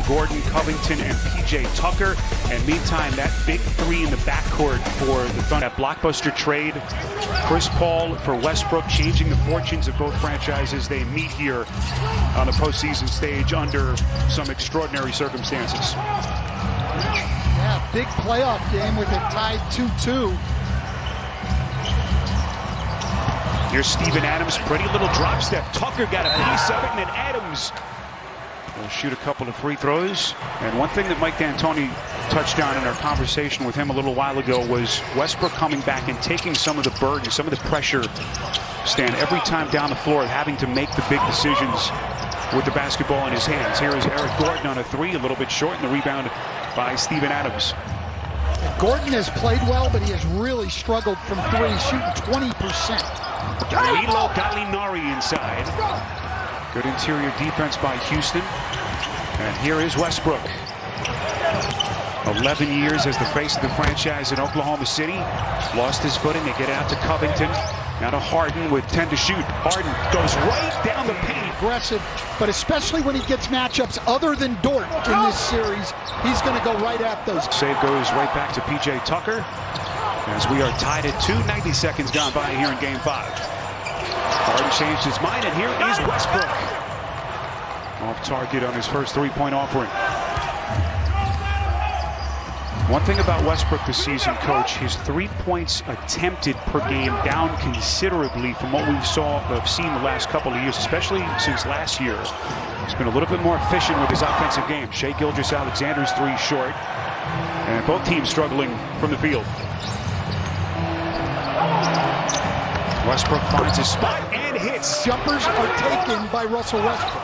Gordon, Covington, and PJ Tucker. And meantime, that big three in the backcourt for the Thunder. That blockbuster trade, Chris Paul for Westbrook, changing the fortunes of both franchises. They meet here on the postseason stage under some extraordinary circumstances. Yeah, big playoff game with it tied 2-2. Here's Steven Adams, pretty little drop step. Tucker got a piece of it, and then Adams will shoot a couple of free throws. And one thing that Mike D'Antoni touched on in our conversation with him a little while ago was Westbrook coming back and taking some of the burden, some of the pressure, Stan, every time down the floor, having to make the big decisions with the basketball in his hands. Here is Eric Gordon on a three, a little bit short, and the rebound by Steven Adams. Gordon has played well, but he has really struggled from three, shooting 20%. Danilo Gallinari inside. Good interior defense by Houston. And here is Westbrook. 11 years as the face of the franchise in Oklahoma City. Lost his footing. They get out to Covington. Now to Harden with 10 to shoot. Harden goes right down the paint. Aggressive, but especially when he gets matchups other than Dort in this series, he's going to go right at those. Save goes right back to PJ Tucker as we are tied at 2. 90 seconds gone by here in Game 5. Harden changed his mind, and here is Westbrook. Off target on his first three-point offering. One thing about Westbrook this season, Coach, his 3 points attempted per game down considerably from what we've seen the last couple of years, especially since last year. He's been a little bit more efficient with his offensive game. Shai Gilgeous-Alexander's three short, and both teams struggling from the field. Westbrook finds his spot and hits. Jumpers are taken by Russell Westbrook.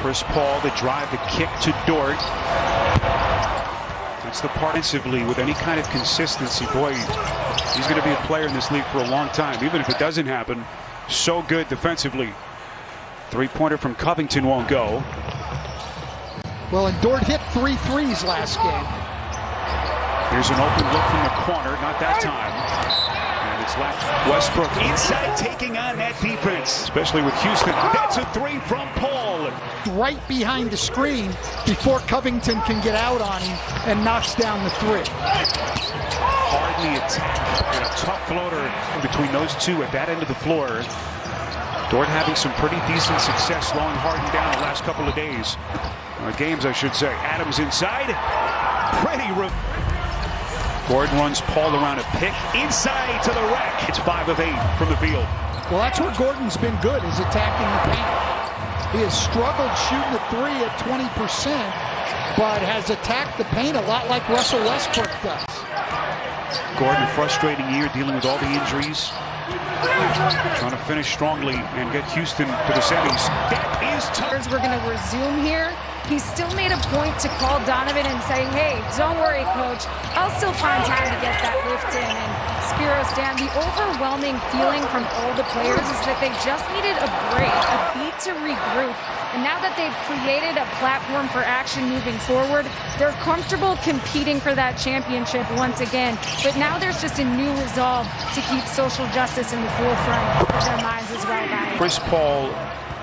Chris Paul, the drive, the kick to Dort. That's the part defensively with any kind of consistency. Boy, he's going to be a player in this league for a long time, even if it doesn't happen. So good defensively. Three-pointer from Covington won't go. Well, and Dort hit 3 threes last game. Here's an open look from the corner, not that time. And it's left. Westbrook inside, taking on that defense, especially with Houston. That's a three from Paul. Right behind the screen before Covington can get out on him and knocks down the three. Hardly attack, and a tough floater between those two at that end of the floor. Dort having some pretty decent success slowing Harden down the last couple of days. Games, I should say. Adams inside. Pretty Gordon runs Paul around a pick. Inside to the rack. It's 5 of 8 from the field. Well, that's where Gordon's been good, is attacking the paint. He has struggled shooting the three at 20%, but has attacked the paint a lot like Russell Westbrook does. Gordon, a frustrating year dealing with all the injuries. Trying to finish strongly and get Houston to the semis. That is tough. We're going to resume here. He still made a point to call Donovan and say, hey, don't worry, coach. I'll still find time to get that lift in. And Spiros, Dan, the overwhelming feeling from all the players is that they just needed a break, a beat to regroup. And now that they've created a platform for action moving forward, they're comfortable competing for that championship once again. But now there's just a new resolve to keep social justice in the forefront of their minds as well, guys. Chris Paul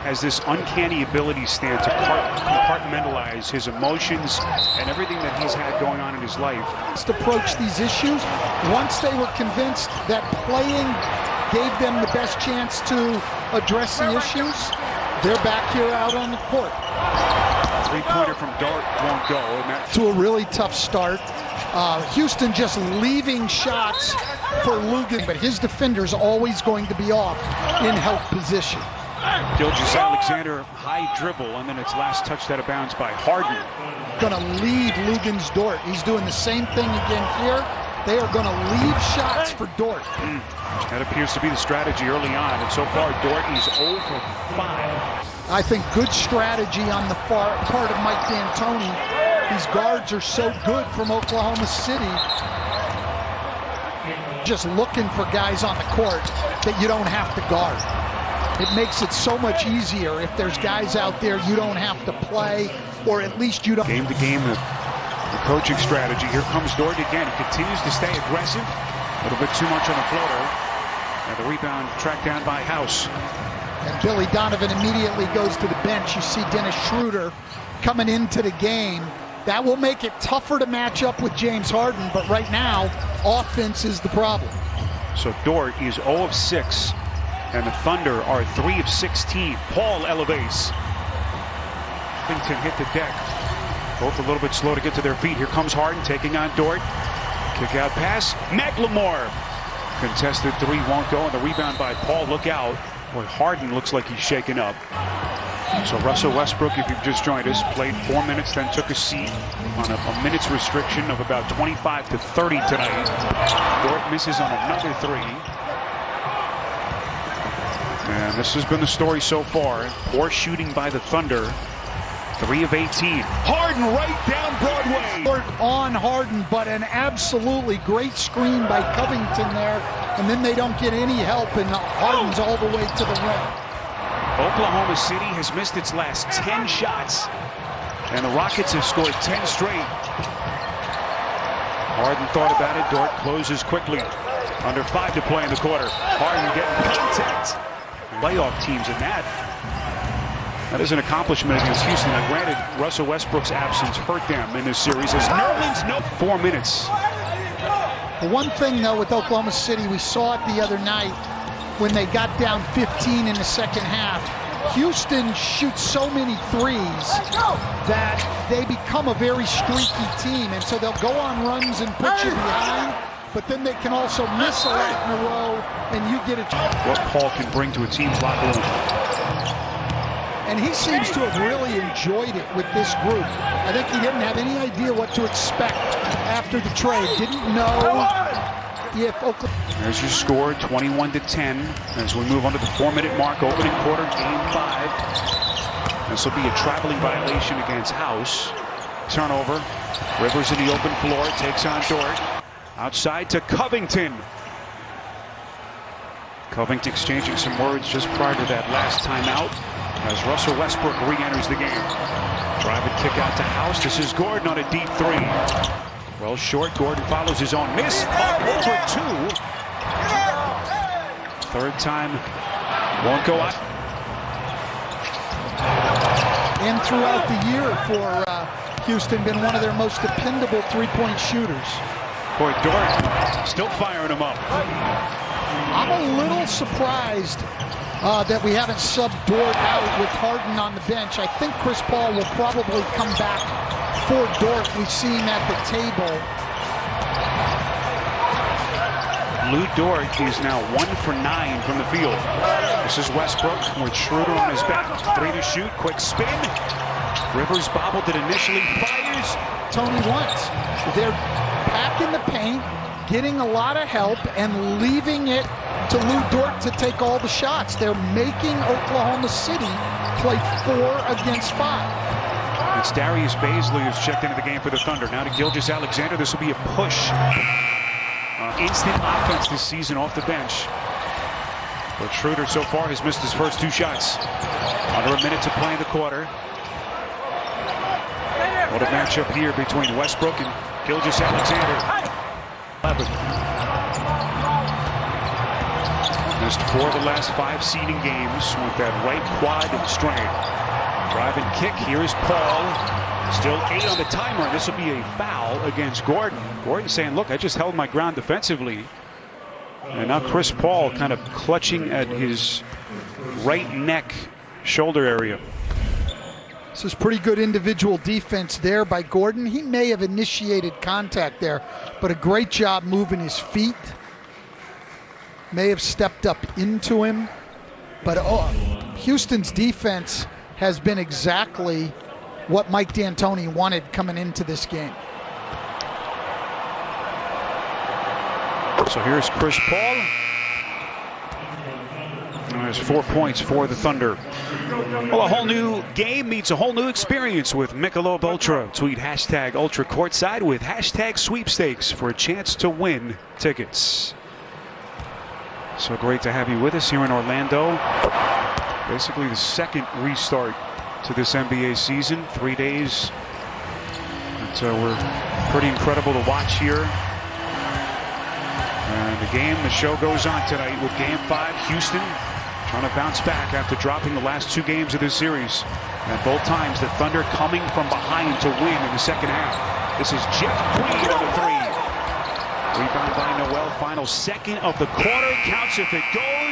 has this uncanny ability, Stan, to compartmentalize his emotions and everything that he's had going on in his life. To approach these issues, once they were convinced that playing gave them the best chance to address the issues, they're back here out on the court. Three-pointer from Dort won't go. To a really tough start. Houston just leaving shots for Lugan, but his defender's always going to be off in help position. Gilgeous-Alexander, high dribble, and then its last touched out of bounds by Harden. Going to leave Lugan's Dort. He's doing the same thing again here. They are going to leave shots for Dort. That appears to be the strategy early on, and so far Dort is 0 for 5. I think good strategy on the part of Mike D'Antoni. These guards are so good from Oklahoma City. Just looking for guys on the court that you don't have to guard. It makes it so much easier if there's guys out there you don't have to play, or at least you don't. Game to game, the coaching strategy. Here comes Dort again. He continues to stay aggressive. A little bit too much on the floater. And the rebound tracked down by House. And Billy Donovan immediately goes to the bench. You see Dennis Schroeder coming into the game. That will make it tougher to match up with James Harden, but right now, offense is the problem. So Dort is 0 of 6, and the Thunder are 3 of 16. Paul elevates. Covington hit the deck. Both a little bit slow to get to their feet. Here comes Harden taking on Dort. Kick out pass. McLemore. Contested three won't go, and the rebound by Paul. Look out. Boy, Harden looks like he's shaken up. So Russell Westbrook, if you've just joined us, played 4 minutes, then took a seat on a minutes restriction of about 25 to 30 tonight. Dort misses on another three. And this has been the story so far. Poor shooting by the Thunder. 3 of 18. Harden right down Broadway. Dort on Harden, but an absolutely great screen by Covington there. And then they don't get any help, and Harden's all the way to the rim. Oklahoma City has missed its last 10 shots, and the Rockets have scored 10 straight. Harden thought about it. Dort closes quickly. Under 5 to play in the quarter. Harden getting contact. Playoff teams in that. That is an accomplishment against Houston. Now, granted, Russell Westbrook's absence hurt them in this series. As Nerlens, no 4 minutes. The one thing, though, with Oklahoma City, we saw it the other night when they got down 15 in the second half. Houston shoots so many threes that they become a very streaky team, and so they'll go on runs and put you behind, but then they can also miss a lot in a row, and you get it. What Paul can bring to a team's locker room. And he seems to have really enjoyed it with this group. I think he didn't have any idea what to expect after the trade. Didn't know if Oklahoma... There's your score, 21 to 10. As we move on to the 4-minute mark, opening quarter, game 5. This will be a traveling violation against House. Turnover. Rivers in the open floor, takes on Dort. Outside to Covington. Covington exchanging some words just prior to that last timeout as Russell Westbrook re-enters the game. Drive and kick out to House. This is Gordon on a deep three. Well short. Gordon follows his own miss. Up over 2. Third time won't go out. And throughout the year for Houston, been one of their most dependable three-point shooters. Boy, Dort still firing him up. I'm a little surprised that we haven't subbed Dort out with Harden on the bench. I think Chris Paul will probably come back for Dort. We've seen at the table. Lou Dort is now 1 for 9 from the field. This is Westbrook with Schroeder on his back. 3 to shoot, quick spin. Rivers bobbled it initially, fires. Tony wants. They're packing the paint, getting a lot of help, and leaving it to Lou Dort to take all the shots. They're making Oklahoma City play 4 against 5. It's Darius Baisley who's checked into the game for the Thunder. Now to Gilgeous-Alexander. This will be a push. Instant offense this season off the bench. But Schroeder so far has missed his first 2 shots. Under a minute to play in the quarter. What a matchup here between Westbrook and Gilgeous-Alexander. 11. Missed 4 of the last 5 seeding games with that right quad strain. Drive and kick. Here is Paul. Still 8 on the timer. This will be a foul against Gordon. Gordon saying, look, I just held my ground defensively. And now Chris Paul kind of clutching at his right neck, shoulder area. This is pretty good individual defense there by Gordon. He may have initiated contact there, but a great job moving his feet. May have stepped up into him. But Houston's defense has been exactly what Mike D'Antoni wanted coming into this game. So here's Chris Paul. There's 4 points for the Thunder. Well, a whole new game meets a whole new experience with Michelob Ultra. Tweet hashtag Ultra Courtside with hashtag sweepstakes for a chance to win tickets. So great to have you with us here in Orlando. Basically the second restart to this NBA season. 3 days that were pretty incredible to watch here. And the show goes on tonight with Game 5. Houston trying to bounce back after dropping the last 2 games of this series. And both times the Thunder coming from behind to win in the second half. This is Jeff Green on the 3. Rebound by Noel. Final second of the quarter. Counts if it goes.